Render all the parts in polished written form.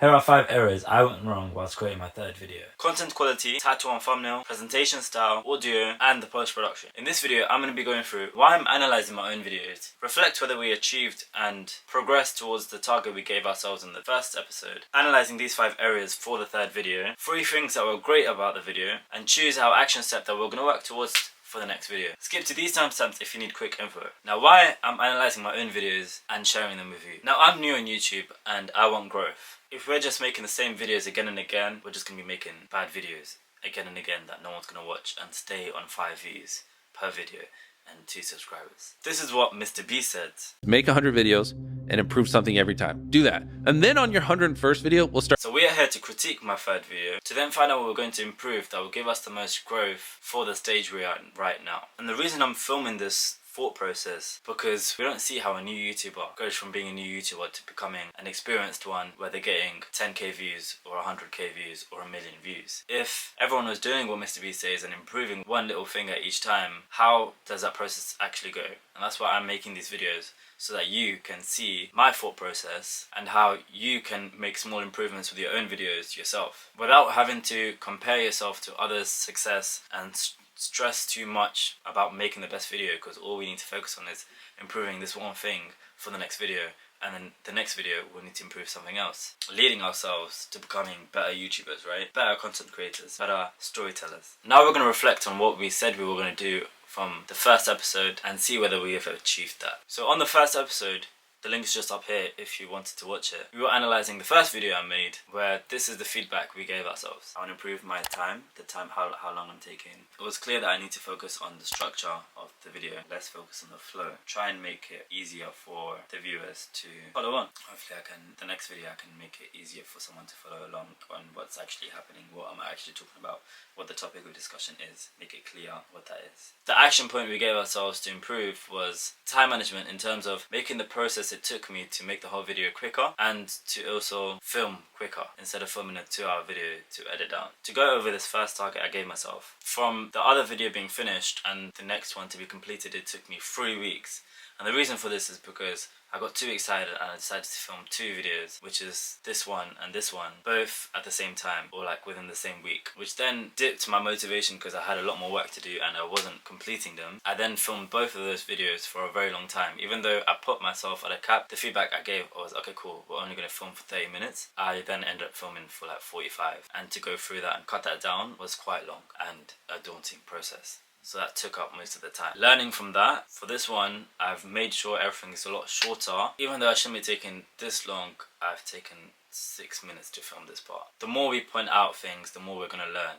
Here are 5 errors I went wrong whilst creating my third video. Content quality, title and thumbnail, presentation style, audio, and the post-production. In this video, I'm going to be going through why I'm analysing my own videos, reflect whether we achieved and progressed towards the target we gave ourselves in the first episode, analysing these 5 areas for the third video, 3 things that were great about the video, and choose our action step that we're going to work towards for the next video. Skip to these timestamps if you need quick info. Now, why I'm analysing my own videos and sharing them with you. Now, I'm new on YouTube and I want growth. If we're just making the same videos again and again, we're just going to be making bad videos again and again that no one's going to watch and stay on 5 views per video and 2 subscribers. This is what MrBeast said. Make 100 videos and improve something every time. Do that. And then on your 101st video, we'll start. So we are here to critique my third video, to then find out what we're going to improve that will give us the most growth for the stage we are in right now. And the reason I'm filming this thought process, because we don't see how a new YouTuber goes from being a new YouTuber to becoming an experienced one where they're getting 10k views or 100k views or 1 million views. If everyone was doing what MrBeast says and improving one little thing at each time, how does that process actually go? And that's why I'm making these videos, so that you can see my thought process and how you can make small improvements with your own videos yourself without having to compare yourself to others' success and stress too much about making the best video, because all we need to focus on is improving this one thing for the next video, and then the next video we'll need to improve something else, leading ourselves to becoming better YouTubers, right? Better content creators, better storytellers. Now we're going to reflect on what we said we were going to do from the first episode and see whether we have achieved that. So on the first episode, the link's just up here if you wanted to watch it. We were analysing the first video I made, where this is the feedback we gave ourselves. I want to improve my time, how long I'm taking. It was clear that I need to focus on the structure of the video, less focus on the flow. Try and make it easier for the viewers to follow on. Hopefully the next video I can make it easier for someone to follow along on what's actually happening, what I'm actually talking about, what the topic of discussion is, make it clear what that is. The action point we gave ourselves to improve was time management, in terms of making the process it took me to make the whole video quicker and to also film quicker instead of filming a 2-hour video to edit down. To go over this first target I gave myself, from the other video being finished and the next one to be completed, it took me 3 weeks. And the reason for this is because I got too excited and I decided to film 2 videos, which is this one and this one, both at the same time, or like within the same week, which then dipped my motivation because I had a lot more work to do and I wasn't completing them. I then filmed both of those videos for a very long time. Even though I put myself at a cap, the feedback I gave was, okay, cool, we're only going to film for 30 minutes. I then ended up filming for like 45. And to go through that and cut that down was quite long and a daunting process. So that took up most of the time. Learning from that, for this one, I've made sure everything is a lot shorter. Even though I shouldn't be taking this long, I've taken 6 minutes to film this part. The more we point out things, the more we're going to learn.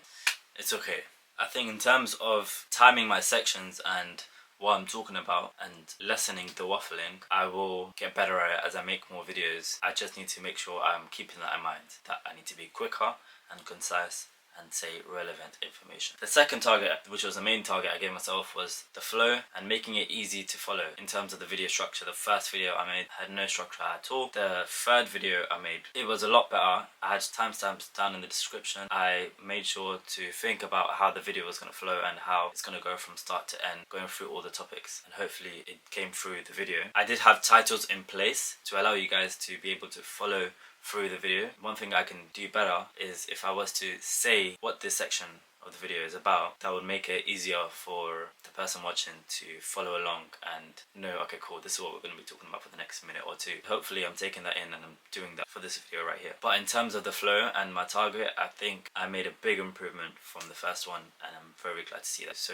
It's okay. I think in terms of timing my sections and what I'm talking about and lessening the waffling, I will get better at it as I make more videos. I just need to make sure I'm keeping that in mind, that I need to be quicker and concise and say relevant information. The second target, which was the main target I gave myself, was the flow and making it easy to follow in terms of the video structure. The first video I made had no structure at all. The third video I made, it was a lot better. I had timestamps down in the description. I made sure to think about how the video was going to flow and how it's going to go from start to end, going through all the topics, and hopefully it came through the video. I did have titles in place to allow you guys to be able to follow through the video. One thing I can do better is if I was to say what this section of the video is about, that would make it easier for the person watching to follow along and know, okay, cool, this is what we're going to be talking about for the next minute or 2. Hopefully I'm taking that in and I'm doing that for this video right here. But in terms of the flow and my target, I think I made a big improvement from the first one, and I'm very glad to see that. So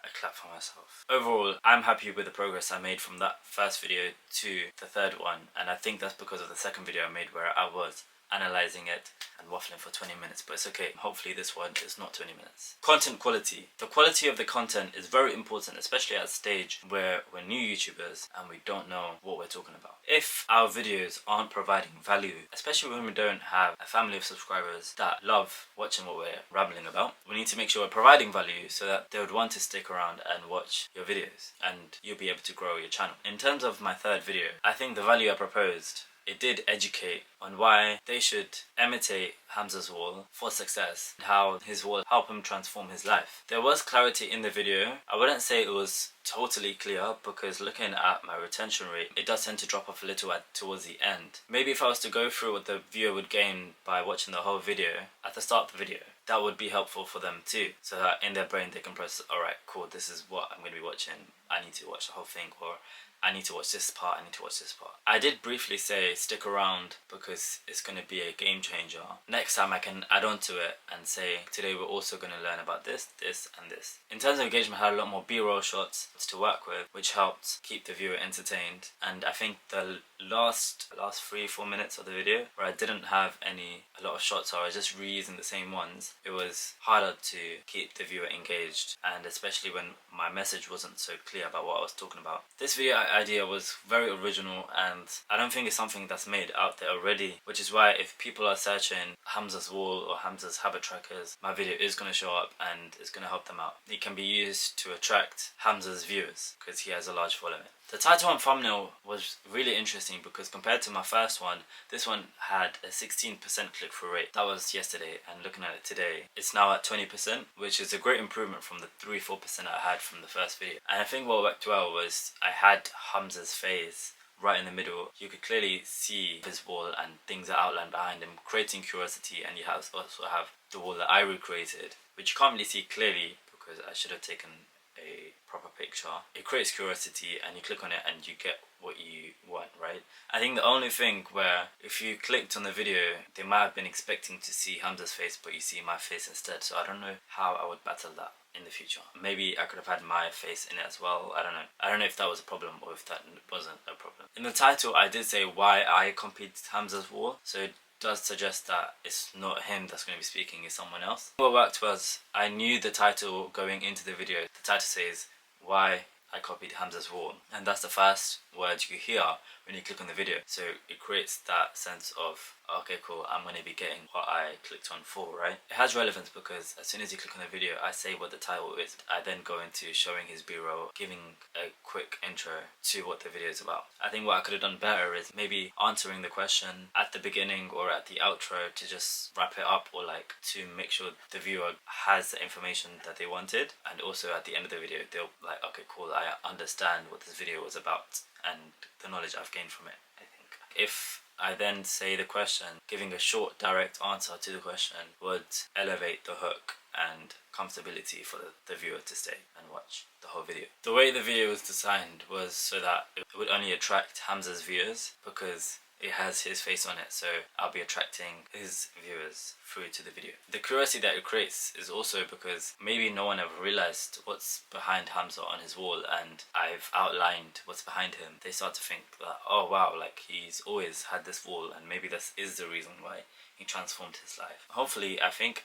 I clap for myself. Overall, I'm happy with the progress I made from that first video to the third one, and I think that's because of the second video I made where I was analysing it and waffling for 20 minutes, but it's okay. Hopefully this one is not 20 minutes. Content quality. The quality of the content is very important, especially at a stage where we're new YouTubers and we don't know what we're talking about. If our videos aren't providing value, especially when we don't have a family of subscribers that love watching what we're rambling about, we need to make sure we're providing value so that they would want to stick around and watch your videos and you'll be able to grow your channel. In terms of my third video, I think the value I proposed it did educate on why they should imitate Hamza's wall for success and how his wall helped him transform his life. There was clarity in the video. I wouldn't say it was totally clear because looking at my retention rate, it does tend to drop off a little towards the end. Maybe if I was to go through what the viewer would gain by watching the whole video at the start of the video, that would be helpful for them too, so that in their brain they can process, alright, cool, this is what I'm going to be watching, I need to watch the whole thing, or I need to watch this part, I need to watch this part. I did briefly say stick around because it's going to be a game changer. Next time I can add on to it and say today we're also going to learn about this, this and this. In terms of engagement, I had a lot more B-roll shots to work with, which helped keep the viewer entertained. And I think the last 3-4 minutes of the video where I didn't have a lot of shots, or I was just reusing the same ones, it was harder to keep the viewer engaged, and especially when my message wasn't so clear about what I was talking about. This video idea was very original, and I don't think it's something that's made out there already, which is why if people are searching Hamza's wall or Hamza's habit trackers, my video is going to show up and it's going to help them out. It can be used to attract Hamza's viewers because he has a large following. The title and thumbnail was really interesting because compared to my first one, this one had a 16% click-through rate. That was yesterday, and looking at it today, it's now at 20%, which is a great improvement from the 3-4% I had from the first video. And I think what worked well was I had Hamza's face right in the middle. You could clearly see his wall and things are outlined behind him, creating curiosity, and you also have the wall that I recreated, which you can't really see clearly because I should have taken a proper picture. It creates curiosity and you click on it and you get what you want, right? I think the only thing where if you clicked on the video, they might have been expecting to see Hamza's face, but you see my face instead. So I don't know how I would battle that in the future. Maybe I could have had my face in it as well. I don't know. I don't know if that was a problem or if that wasn't a problem. In the title, I did say why I copied Hamza's wall. So it does suggest that it's not him that's going to be speaking, it's someone else. What worked was I knew the title going into the video. The title says why I copied Hamza's wall, and that's the first word you hear when you click on the video. So it creates that sense of, okay, cool, I'm going to be getting what I clicked on for, right? It has relevance because as soon as you click on the video, I say what the title is. I then go into showing his B-roll, giving a quick intro to what the video is about. I think what I could have done better is maybe answering the question at the beginning or at the outro to just wrap it up, or like to make sure the viewer has the information that they wanted, and also at the end of the video they'll like, okay, cool, I understand what this video was about and the knowledge I've gained from it, I think. If I then say the question, giving a short direct answer to the question would elevate the hook and comfortability for the viewer to stay and watch the whole video. The way the video was designed was so that it would only attract Hamza's viewers because it has his face on it, so I'll be attracting his viewers through to the video. The curiosity that it creates is also because maybe no one ever realized what's behind Hamza on his wall, and I've outlined what's behind him. They start to think that, oh wow, like he's always had this wall, and maybe this is the reason why he transformed his life. Hopefully, I think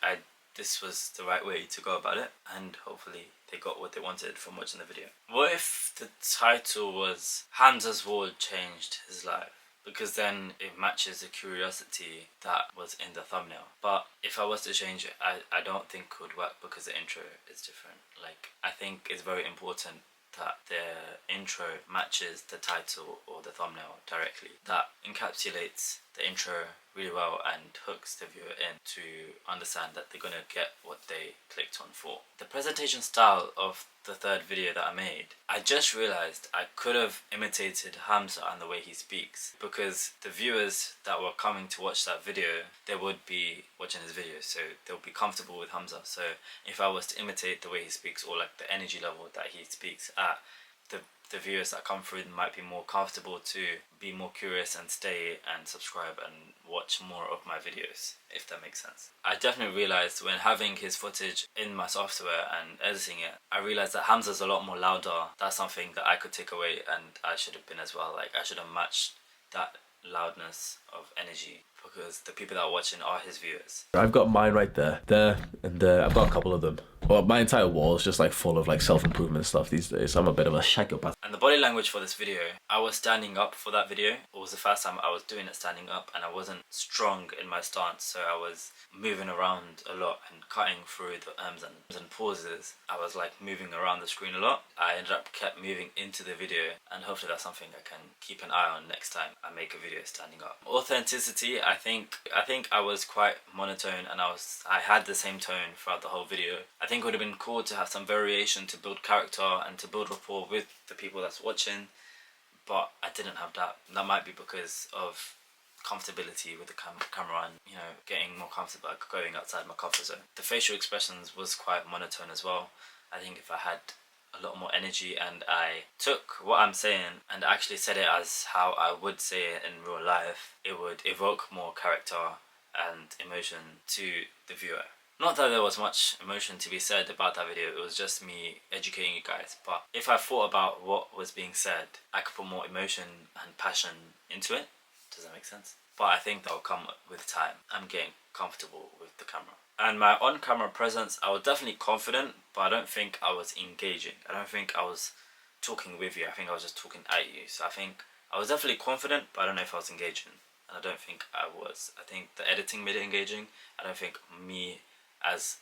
this was the right way to go about it, and hopefully they got what they wanted from watching the video. What if the title was Hamza's wall changed his life? Because then it matches the curiosity that was in the thumbnail. But if I was to change it, I don't think it would work because the intro is different. Like, I think it's very important that the intro matches the title or the thumbnail directly. That encapsulates the intro really well and hooks the viewer in to understand that they're gonna get what they clicked on for. The presentation style of the third video that I made, I just realized I could have imitated Hamza and the way he speaks, because the viewers that were coming to watch that video, they would be watching his video, so they'll be comfortable with Hamza. So if I was to imitate the way he speaks, or like the energy level that he speaks at, the viewers that come through might be more comfortable to be more curious and stay and subscribe and watch more of my videos, if that makes sense. I definitely realized when having his footage in my software and editing it, I realized that Hamza's a lot more louder. That's something that I could take away, and I should have been as well. Like, I should have matched that loudness of energy, because the people that are watching are his viewers. I've got mine right there, and there. I've got a couple of them. Well, my entire wall is just like full of like self-improvement stuff these days. I'm a bit of a psychopath. And the body language for this video, I was standing up for that video. It was the first time I was doing it standing up, and I wasn't strong in my stance, so I was moving around a lot and cutting through the ums and pauses. I was like moving around the screen a lot. I ended up kept moving into the video, and hopefully that's something I can keep an eye on next time I make a video standing up. Authenticity, I think I was quite monotone, and I had the same tone throughout the whole video. I think it would have been cool to have some variation to build character and to build rapport with the people that's watching, but I didn't have that. That might be because of comfortability with the camera and, you know, getting more comfortable going outside my comfort zone. The facial expressions was quite monotone as well. I think if I had a lot more energy and I took what I'm saying and actually said it as how I would say it in real life, it would evoke more character and emotion to the viewer. Not that there was much emotion to be said about that video, it was just me educating you guys, but if I thought about what was being said, I could put more emotion and passion into it. Does that make sense? But I think that'll come with time. I'm getting comfortable with the camera. And my on-camera presence, I was definitely confident, but I don't think I was engaging. I don't think I was talking with you, I think I was just talking at you. So I think I was definitely confident, but I don't know if I was engaging. And I don't think I was. I think the editing made it engaging. I don't think me as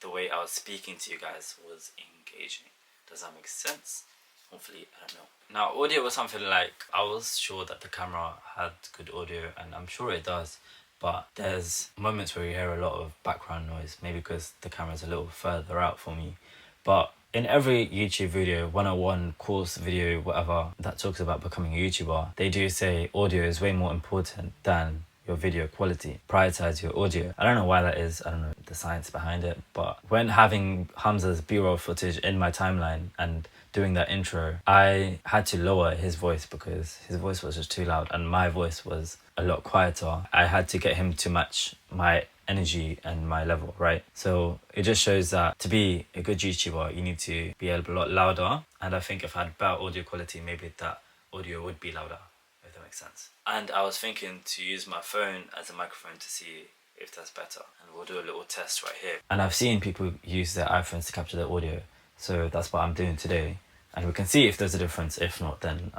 the way I was speaking to you guys was engaging. Does that make sense? Hopefully, I don't know. Now, audio was something like, I was sure that the camera had good audio, and I'm sure it does, but there's moments where you hear a lot of background noise, maybe because the camera's a little further out for me. But in every YouTube video, 101 course video, whatever, that talks about becoming a YouTuber, they do say audio is way more important than your video quality. Prioritize your audio. I don't know why that is, I don't know the science behind it, but when having Hamza's B-roll footage in my timeline and doing that intro, I had to lower his voice because his voice was just too loud and my voice was a lot quieter. I had to get him to match my energy and my level, right? So it just shows that to be a good YouTuber, you need to be a lot louder, and I think if I had better audio quality, maybe that audio would be louder, if that makes sense. And I was thinking to use my phone as a microphone to see if that's better, and we'll do a little test right here. And I've seen people use their iPhones to capture their audio, so that's what I'm doing today, and we can see if there's a difference. If not, then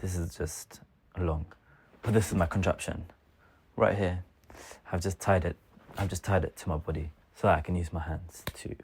this is just long. But this is my contraption right here. I've just tied it to my body so that I can use my hands to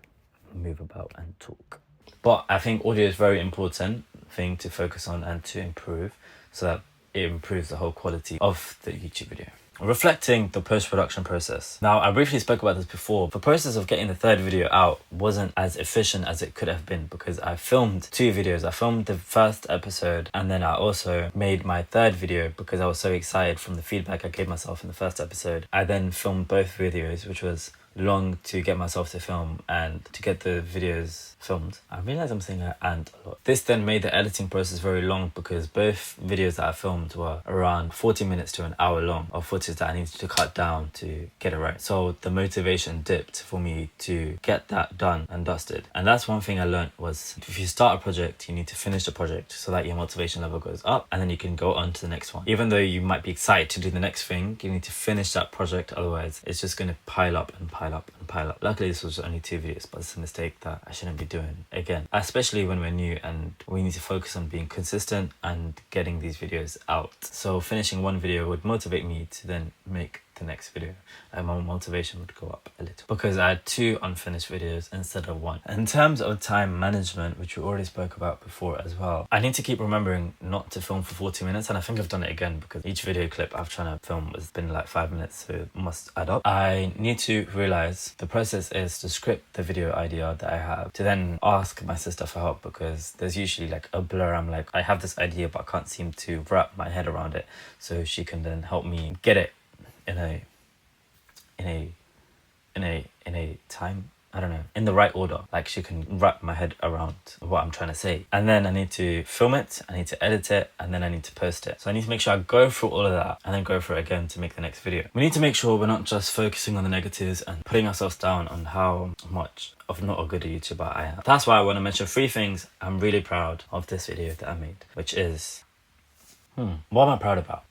move about and talk. But I think audio is a very important thing to focus on and to improve, so that it improves the whole quality of the YouTube video. Reflecting the post-production process. Now, I briefly spoke about this before. The process of getting the third video out wasn't as efficient as it could have been because I filmed 2 videos. I filmed the first episode, and then I also made my third video because I was so excited from the feedback I gave myself in the first episode. I then filmed both videos, which was long to get myself to film and to get the videos filmed. I realize I'm saying and a lot. This then made the editing process very long because both videos that I filmed were around 40 minutes to an hour long of footage that I needed to cut down to get it right. So the motivation dipped for me to get that done and dusted. And that's one thing I learned was if you start a project, you need to finish the project so that your motivation level goes up and then you can go on to the next one. Even though you might be excited to do the next thing, you need to finish that project, otherwise it's just going to pile up and pile up and pile up. Luckily this was only 2 videos, but it's a mistake that I shouldn't be doing again, especially when we're new and we need to focus on being consistent and getting these videos out. So finishing one video would motivate me to then make the next video, and my motivation would go up a little because I had 2 unfinished videos instead of 1. In terms of time management, which we already spoke about before as well, I need to keep remembering not to film for 40 minutes, and I think I've done it again because each video clip I've tried to film has been like 5 minutes, so it must add up. I need to realize the process is to script the video idea that I have, to then ask my sister for help because there's usually like a blur. I'm like, I have this idea but I can't seem to wrap my head around it, so she can then help me get it in a time, I don't know, in the right order. Like she can wrap my head around what I'm trying to say. And then I need to film it, I need to edit it, and then I need to post it. So I need to make sure I go through all of that and then go through it again to make the next video. We need to make sure we're not just focusing on the negatives and putting ourselves down on how much of not a good YouTuber I am. That's why I want to mention 3 things I'm really proud of this video that I made, which is, what am I proud about?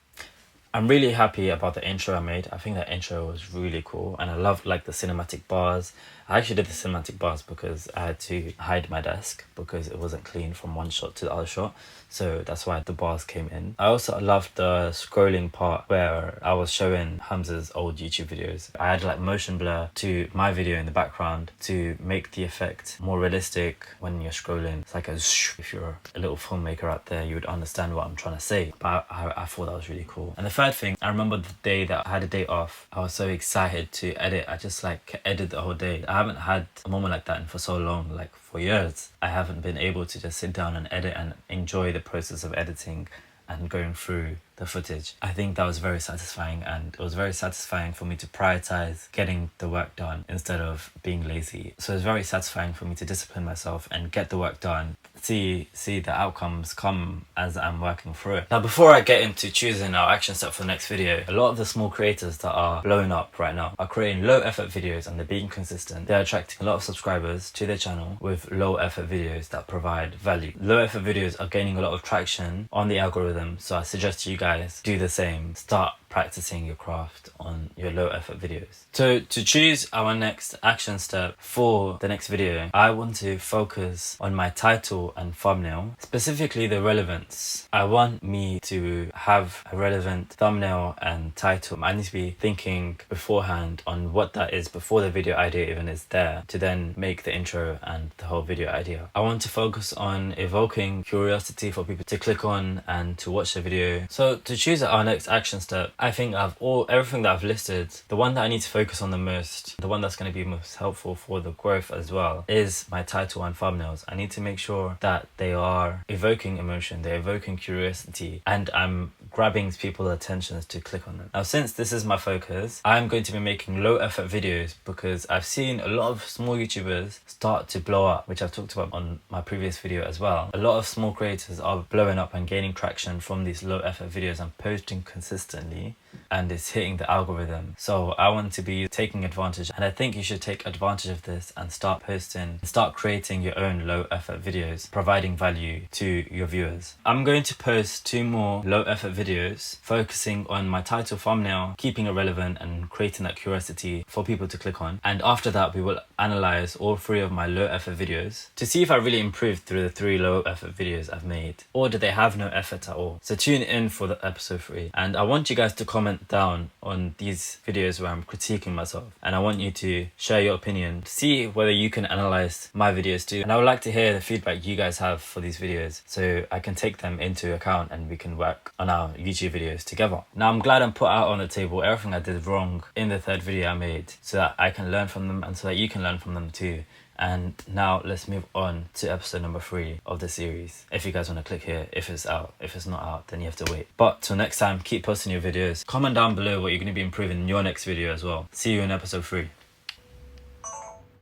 I'm really happy about the intro I made. I think that intro was really cool, and I loved like the cinematic bars. I actually did the cinematic bars because I had to hide my desk because it wasn't clean from one shot to the other shot. So that's why the bars came in. I also loved the scrolling part where I was showing Hamza's old YouTube videos. I had like motion blur to my video in the background to make the effect more realistic when you're scrolling. It's like a shh. If you're a little filmmaker out there, you would understand what I'm trying to say. But I thought that was really cool. And the third thing, I remember the day that I had a day off. I was so excited to edit. I just like edited the whole day. I haven't had a moment like that for so long, like for years. I haven't been able to just sit down and edit and enjoy the process of editing and going through the footage. I think that was very satisfying, and it was very satisfying for me to prioritize getting the work done instead of being lazy. So it's very satisfying for me to discipline myself and get the work done, see the outcomes come as I'm working through it. Now, before I get into choosing our action step for the next video, a lot of the small creators that are blowing up right now are creating low effort videos, and they're being consistent. They're attracting a lot of subscribers to their channel with low effort videos that provide value. Low effort videos are gaining a lot of traction on the algorithm, so I suggest you guys do the same. Start practicing your craft on your low effort videos. So to choose our next action step for the next video, I want to focus on my title and thumbnail, specifically the relevance. I want me to have a relevant thumbnail and title. I need to be thinking beforehand on what that is before the video idea even is there, to then make the intro and the whole video idea. I want to focus on evoking curiosity for people to click on and to watch the video. So to choose our next action step, I think everything that I've listed, the one that I need to focus on the most, the one that's going to be most helpful for the growth as well, is my title and thumbnails. I need to make sure that they are evoking emotion, they're evoking curiosity, and I'm grabbing people's attentions to click on them. Now, since this is my focus, I'm going to be making low effort videos because I've seen a lot of small YouTubers start to blow up, which I've talked about on my previous video as well. A lot of small creators are blowing up and gaining traction from these low effort videos and posting consistently, and it's hitting the algorithm. So I want to be taking advantage, and I think you should take advantage of this and start posting, start creating your own low effort videos, providing value to your viewers. I'm going to post 2 more low effort videos focusing on my title, thumbnail, keeping it relevant and creating that curiosity for people to click on. And after that, we will analyze all 3 of my low effort videos to see if I really improved through the 3 low effort videos I've made, or do they have no effort at all. So tune in for the episode 3, and I want you guys to comment down on these videos where I'm critiquing myself, and I want you to share your opinion, see whether you can analyze my videos too. And I would like to hear the feedback you guys have for these videos so I can take them into account and we can work on our YouTube videos together. Now, I'm glad I'm put out on the table everything I did wrong in the 3rd video I made, so that I can learn from them and so that you can learn from them too. And now let's move on to episode number 3 of the series. If you guys want to click here, if it's out. If it's not out, then you have to wait. But till next time, keep posting your videos. Comment down below what you're going to be improving in your next video as well. See you in episode 3.